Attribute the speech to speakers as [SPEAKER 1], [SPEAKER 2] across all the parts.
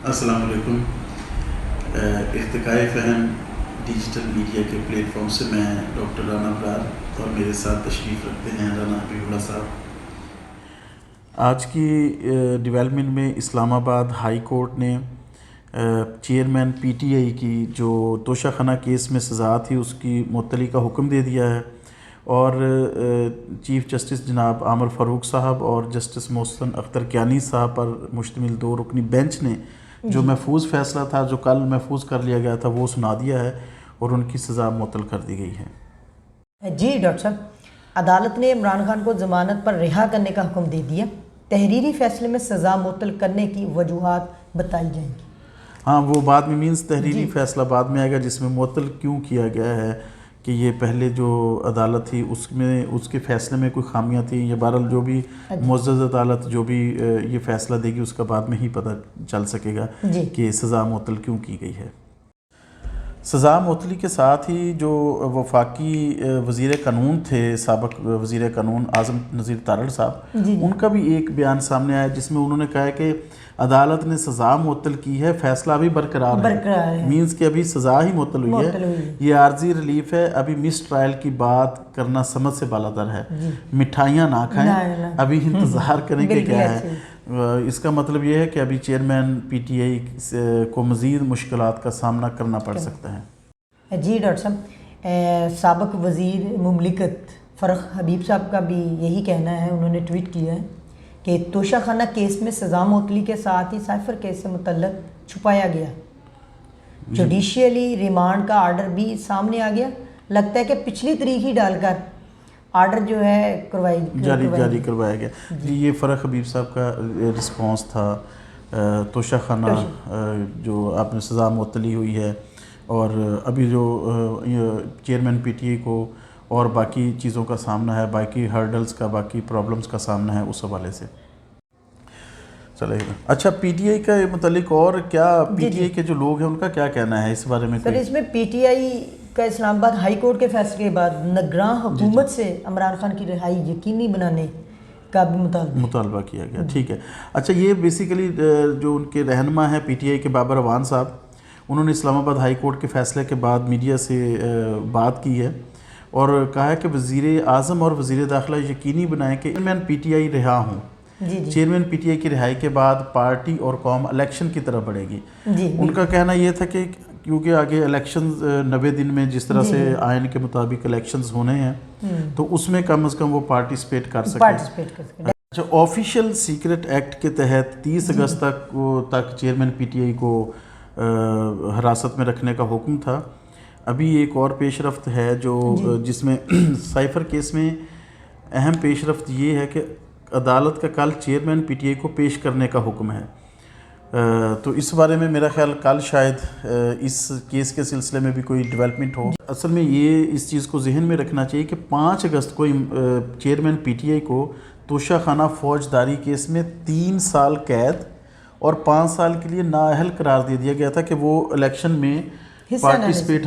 [SPEAKER 1] السلام علیکم۔ ارتقائے فہم ڈیجیٹل میڈیا کے پلیٹ فارم سے میں ڈاکٹر رانا برار اور میرے ساتھ تشریف رکھتے ہیں رانا حبیب اللہ صاحب۔ آج کی ڈیولپمنٹ میں اسلام آباد ہائی کورٹ نے چیئرمین پی ٹی آئی کی جو توشہ خانہ کیس میں سزا تھی اس کی معطلی کا حکم دے دیا ہے، اور چیف جسٹس جناب عامر فاروق صاحب اور جسٹس محسن اختر کیانی صاحب پر مشتمل 2 رکنی بینچ نے جو محفوظ فیصلہ تھا جو کل محفوظ کر لیا گیا تھا وہ سنا دیا ہے اور ان کی سزا معطل کر دی گئی ہے۔
[SPEAKER 2] جی ڈاکٹر صاحب، عدالت نے عمران خان کو ضمانت پر رہا کرنے کا حکم دے دیا۔ تحریری فیصلے میں سزا معطل کرنے کی وجوہات بتائی جائیں گی؟
[SPEAKER 1] ہاں، وہ بعد میں مینس تحریری فیصلہ بعد میں آئے گا جس میں معطل کیوں کیا گیا ہے کہ یہ پہلے جو عدالت تھی اس کے فیصلے میں کوئی خامیاں تھیں، یا بہرحال جو بھی معزز عدالت جو بھی یہ فیصلہ دے گی اس کا بعد میں ہی پتہ چل سکے گا کہ سزا معطل کیوں کی گئی ہے۔ سزا معطلی کے ساتھ ہی جو وفاقی وزیر قانون تھے، سابق وزیر قانون اعظم نذیر تارڑ صاحب، ان کا بھی ایک بیان سامنے آیا جس میں انہوں نے کہا کہ عدالت نے سزا معطل کی ہے، فیصلہ ابھی برقرار ہے، مینز کہ ابھی سزا ہی معطل ہوئی ہے، یہ عارضی ریلیف ہے، ابھی مس ٹرائل کی بات کرنا سمجھ سے بالاتر ہے، مٹھائیاں نہ کھائیں، ابھی انتظار کریں کہ کیا ہے۔ اس کا مطلب یہ ہے کہ ابھی چیئرمین پی ٹی آئی کو مزید مشکلات کا سامنا کرنا پڑ سکتا ہے۔
[SPEAKER 2] جی ڈاکٹر صاحب، سابق وزیر مملکت فرخ حبیب صاحب کا بھی یہی کہنا ہے، انہوں نے ٹویٹ کیا ہے کہ توشہ خانہ کیس میں سزا معطلی کے ساتھ ہی سائفر کیس سے متعلق چھپایا گیا، جوڈیشیلی ریمانڈ کا آرڈر بھی سامنے آ گیا، لگتا ہے کہ پچھلی تاریخ ہی ڈال کر آرڈر جو ہے
[SPEAKER 1] جاری کروایا گیا۔ جی، یہ فرخ حبیب صاحب کا رسپانس تھا توشہ خانہ جو آپ نے سزا معطلی ہوئی ہے، اور ابھی جو چیئرمین پی ٹی آئی کو اور باقی چیزوں کا سامنا ہے، باقی ہرڈلز کا، باقی پرابلمز کا سامنا ہے، اس حوالے سے چلے گا۔ اچھا، پی ٹی آئی کا متعلق اور کیا پی ٹی آئی کے جو لوگ ہیں ان کا کیا کہنا ہے اس بارے میں؟
[SPEAKER 2] سر، اس میں پی ٹی آئی کا اسلام آباد ہائی کورٹ کے فیصلے کے بعد نگراں حکومت سے عمران خان کی رہائی یقینی بنانے کا بھی
[SPEAKER 1] مطالبہ کیا گیا۔ ٹھیک ہے۔ اچھا، یہ بیسیکلی جو ان کے رہنما ہیں پی ٹی آئی کے بابر اعوان صاحب، انہوں نے اسلام آباد ہائی کورٹ کے فیصلے کے بعد میڈیا سے بات کی ہے اور کہا ہے کہ وزیر اعظم اور وزیر داخلہ یقینی بنائیں کہ چیئرمین پی ٹی آئی رہا ہوں۔ چیئرمین پی ٹی آئی کی رہائی کے بعد پارٹی اور قوم الیکشن کی طرف بڑھے گی۔ ان کا کہنا یہ تھا کہ کیونکہ آگے الیکشنز 90 دن میں جس طرح سے آئین کے مطابق الیکشنز ہونے ہیں تو اس میں کم از کم وہ پارٹیسپیٹ کر سکے۔ اچھا، آفیشیل سیکرٹ ایکٹ کے تحت 30 اگست تک چیئرمین پی ٹی آئی کو حراست میں رکھنے کا حکم تھا۔ ابھی ایک اور پیش رفت ہے جس میں سائفر کیس میں اہم پیش رفت یہ ہے کہ عدالت کا کل چیئرمین پی ٹی آئی کو پیش کرنے کا حکم ہے، تو اس بارے میں میرا خیال کل شاید اس کیس کے سلسلے میں بھی کوئی ڈیولپمنٹ ہو۔ اصل میں یہ اس چیز کو ذہن میں رکھنا چاہیے کہ 5 اگست کو چیئرمین پی ٹی آئی کو توشہ خانہ فوجداری کیس میں 3 سال قید اور 5 سال کے لیے نااہل قرار دے دیا گیا تھا کہ وہ الیکشن میں پارٹیسپیٹ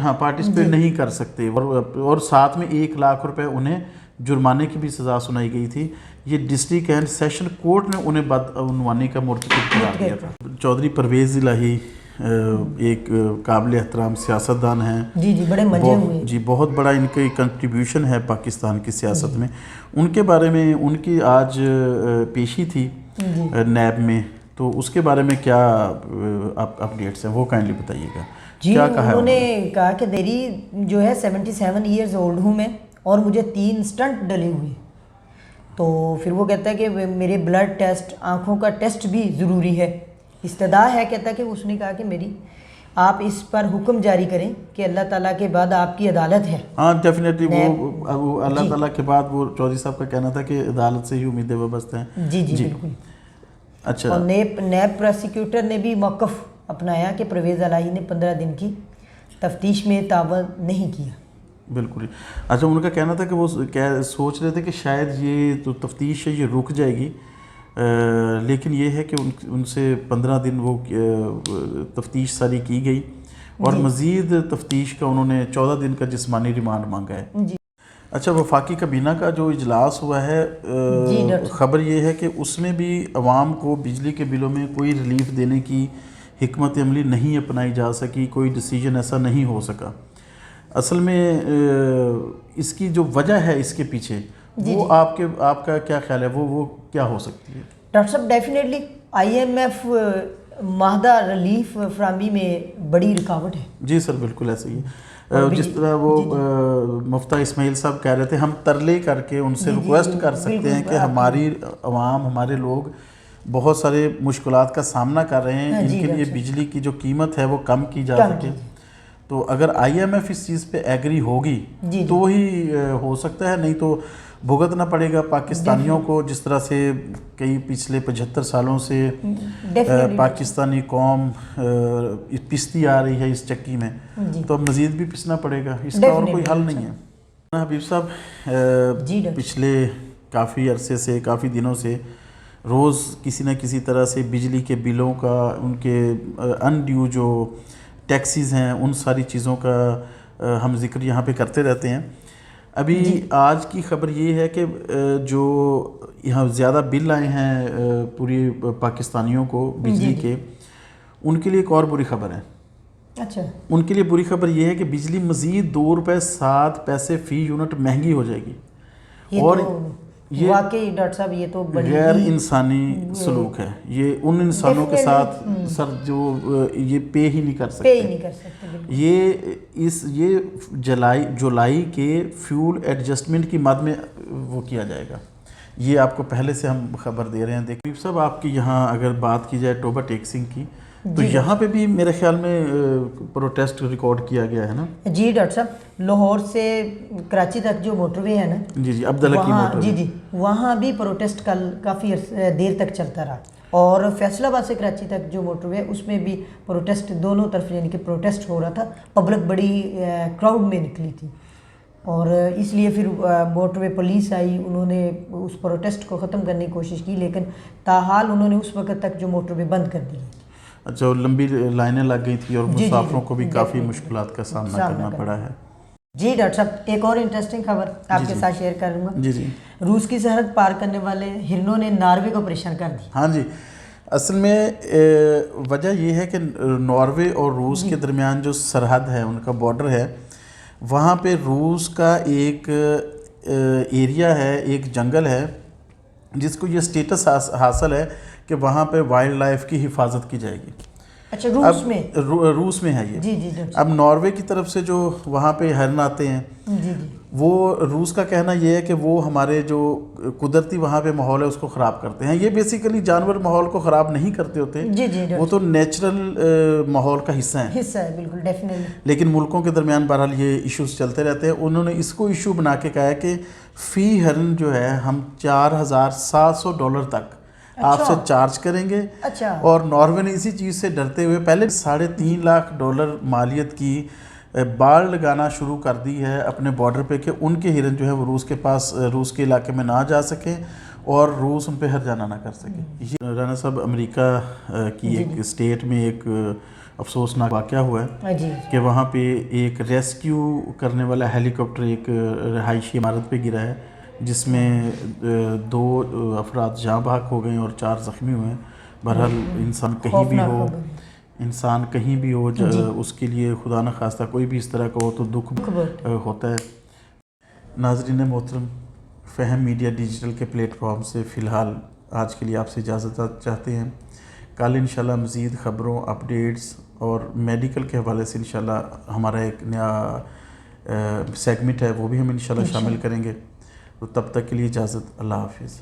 [SPEAKER 1] نہیں کر سکتے، اور ساتھ میں 1 لاکھ روپے انہیں جرمانے کی بھی سزا سنائی گئی تھی۔ یہ ڈسٹرکٹ اینڈ سیشن کورٹ نے انہیں بدعنوانی کا مرتکب قرار دیا تھا۔ چودھری پرویز الہی ایک قابل احترام سیاستدان ہیں،
[SPEAKER 2] بڑے مزے ہوئے،
[SPEAKER 1] جی بہت بڑا ان کی کنٹریبیوشن ہے پاکستان کی سیاست میں۔ ان کے بارے میں ان کی آج پیشی تھی نیب میں، تو اس کے بارے میں کیا اپڈیٹس ہیں وہ کائنڈلی بتائیے گا۔
[SPEAKER 2] جی، انہوں نے کہا کہ میری جو ہے 77 ایئرز اولڈ ہوں میں، اور مجھے 3 سٹنٹ ڈلے ہوئے، تو پھر وہ کہتا ہے کہ میرے بلڈ ٹیسٹ، آنکھوں کا ٹیسٹ بھی ضروری ہے، استدعا ہے، کہتا ہے کہ اس نے کہا کہ میری آپ اس پر حکم جاری کریں کہ اللہ تعالیٰ کے بعد آپ کی عدالت ہے۔
[SPEAKER 1] ہاں ڈیفینیٹلی، وہ اللہ تعالیٰ کے بعد وہ چودھری صاحب کا کہنا تھا کہ عدالت سے ہی امیدیں وابستہ ہیں۔
[SPEAKER 2] جی بالکل۔
[SPEAKER 1] اچھا،
[SPEAKER 2] اور نیب پروسیکیوٹر نے بھی موقف اپنایا کہ پرویز الہی نے 15 دن کی تفتیش میں تعاون نہیں کیا۔
[SPEAKER 1] بالکل۔ اچھا، ان کا کہنا تھا کہ وہ سوچ رہے تھے کہ شاید یہ تو تفتیش ہے یہ رک جائے گی، لیکن یہ ہے کہ ان سے 15 دن وہ تفتیش ساری کی گئی، اور مزید تفتیش کا انہوں نے 14 دن کا جسمانی ریمانڈ مانگا ہے۔ اچھا، وفاقی کابینہ کا جو اجلاس ہوا ہے، خبر یہ ہے کہ اس میں بھی عوام کو بجلی کے بلوں میں کوئی ریلیف دینے کی حکمت عملی نہیں اپنائی جا سکی، کوئی ڈیسیجن ایسا نہیں ہو سکا. اصل میں اس کی جو وجہ ہے اس کے پیچھے وہ آپ کا کیا خیال ہے، وہ کیا ہو سکتی ہے؟
[SPEAKER 2] ڈاکٹر صاحب ڈیفینیٹلی IMF معاہدہ ریلیف فراہمی میں بڑی رکاوٹ ہے.
[SPEAKER 1] جی سر بالکل ایسا ہی ہے. جس طرح وہ مفتہ اسماعیل صاحب کہہ رہے تھے، ہم ترلے کر کے ان سے ریکویسٹ کر سکتے ہیں کہ ہماری عوام، ہمارے لوگ بہت سارے مشکلات کا سامنا کر رہے ہیں، ان کے لیے بجلی کی جو قیمت ہے وہ کم کی جا سکے. تو اگر IMF اس چیز پہ ایگری ہوگی تو ہی ہو سکتا ہے، نہیں تو بھگتنا پڑے گا پاکستانیوں کو. جس طرح سے کئی پچھلے 75 سالوں سے پاکستانی قوم پستی آ رہی ہے اس چکی میں، تو اب مزید بھی پسنا پڑے گا. اس کا اور کوئی حل نہیں ہے. حبیب صاحب پچھلے کافی عرصے سے، کافی دنوں سے روز کسی نہ کسی طرح سے بجلی کے بلوں کا، ان کے انڈیو جو ٹیکسیز ہیں، ان ساری چیزوں کا ہم ذکر یہاں پہ کرتے رہتے ہیں. ابھی آج کی خبر یہ ہے کہ جو یہاں زیادہ بل آئے ہیں پوری پاکستانیوں کو بجلی کے، ان کے لیے ایک اور بری خبر ہے.
[SPEAKER 2] اچھا. ان
[SPEAKER 1] کے لیے بری خبر یہ ہے کہ بجلی مزید 2 روپے 7 پیسے فی یونٹ مہنگی ہو جائے گی. اور یہ
[SPEAKER 2] واقعی ڈاکٹر صاحب یہ تو
[SPEAKER 1] غیر انسانی سلوک ہے. یہ ان انسانوں کے ساتھ سر جو یہ پے ہی نہیں کر سکتے. یہ جولائی کے فیول ایڈجسٹمنٹ کی مد میں وہ کیا جائے گا. یہ آپ کو پہلے سے ہم خبر دے رہے ہیں. دیکھیے صاحب، آپ کی یہاں اگر بات کی جائے ٹوبہ ٹیکسنگ کی، تو یہاں پہ بھی میرے خیال میں پروٹیسٹ ریکارڈ کیا گیا ہے نا؟
[SPEAKER 2] جی ڈاکٹر صاحب، لاہور سے کراچی تک جو موٹر وے ہے نا،
[SPEAKER 1] جی عبداللہ کی موٹر وے،
[SPEAKER 2] جی وہاں بھی پروٹیسٹ کل کافی دیر تک چلتا رہا. اور فیصل آباد سے کراچی تک جو موٹر وے، اس میں بھی پروٹیسٹ دونوں طرف یعنی کہ پروٹیسٹ ہو رہا تھا. پبلک بڑی کراؤڈ میں نکلی تھی، اور اس لیے پھر موٹر وے پولیس آئی، انہوں نے اس پروٹیسٹ کو ختم کرنے کی کوشش کی، لیکن تاحال انہوں نے اس وقت تک جو موٹر وے بند کر دی.
[SPEAKER 1] اچھا، لمبی لائنیں لگ گئی تھی اور مسافروں کو بھی کافی مشکلات کا سامنا کرنا پڑا ہے.
[SPEAKER 2] جی ڈاکٹر صاحب، ایک اور انٹرسٹنگ خبر آپ کے ساتھ شیئر کروں گا.
[SPEAKER 1] جی
[SPEAKER 2] روس کی سرحد پار کرنے والے ہرنوں نے ناروے کو پریشان کر دی.
[SPEAKER 1] ہاں جی، اصل میں وجہ یہ ہے کہ ناروے اور روس کے درمیان جو سرحد ہے، ان کا بارڈر ہے، وہاں پہ روس کا ایک ایریا ہے، ایک جنگل ہے جس کو یہ سٹیٹس حاصل ہے کہ وہاں پہ وائلڈ لائف کی حفاظت کی جائے گی.
[SPEAKER 2] اچھا،
[SPEAKER 1] روس میں ہے یہ.
[SPEAKER 2] جی.
[SPEAKER 1] اب ناروے کی طرف سے جو وہاں پہ ہرن آتے ہیں، وہ روس کا کہنا یہ ہے کہ وہ ہمارے جو قدرتی وہاں پہ ماحول ہے اس کو خراب کرتے ہیں. یہ بیسیکلی جانور ماحول کو خراب نہیں کرتے ہوتے، وہ تو نیچرل ماحول کا حصہ ہے
[SPEAKER 2] بالکل ڈیفینیٹلی.
[SPEAKER 1] لیکن ملکوں کے درمیان بہرحال یہ ایشوز چلتے رہتے ہیں. انہوں نے اس کو ایشو بنا کے کہا ہے کہ فی ہرن جو ہے ہم $4700 تک آپ سے چارج کریں گے. اور ناروے نے اسی چیز سے ڈرتے ہوئے پہلے $3.5 لاکھ مالیت کی بال لگانا شروع کر دی ہے اپنے بارڈر پہ کہ ان کے ہرن جو ہے وہ روس کے پاس، روس کے علاقے میں نہ جا سکیں اور روس ان پہ ہرجانہ نہ کر سکے. یہ رانا صاحب، امریکہ کی ایک اسٹیٹ میں ایک افسوسناک واقعہ ہوا ہے کہ وہاں پہ ایک ریسکیو کرنے والا ہیلی کاپٹر ایک رہائشی عمارت پہ گرا ہے، جس میں 2 افراد جاں بحق ہو گئے اور 4 زخمی ہوئے ہیں. بہرحال انسان کہیں بھی ہو اس کے لیے خدا نہ خواستہ کوئی بھی اس طرح کا ہو تو دکھ ہوتا ہے. ناظرین محترم، فہم میڈیا ڈیجیٹل کے پلیٹ فارم سے فی الحال آج کے لیے آپ سے اجازت چاہتے ہیں. کل انشاءاللہ مزید خبروں، اپڈیٹس اور میڈیکل کے حوالے سے انشاءاللہ ہمارا ایک نیا سیگمنٹ ہے، وہ بھی ہم انشاءاللہ شامل کریں گے. تو تب تک کے لیے اجازت. اللہ حافظ.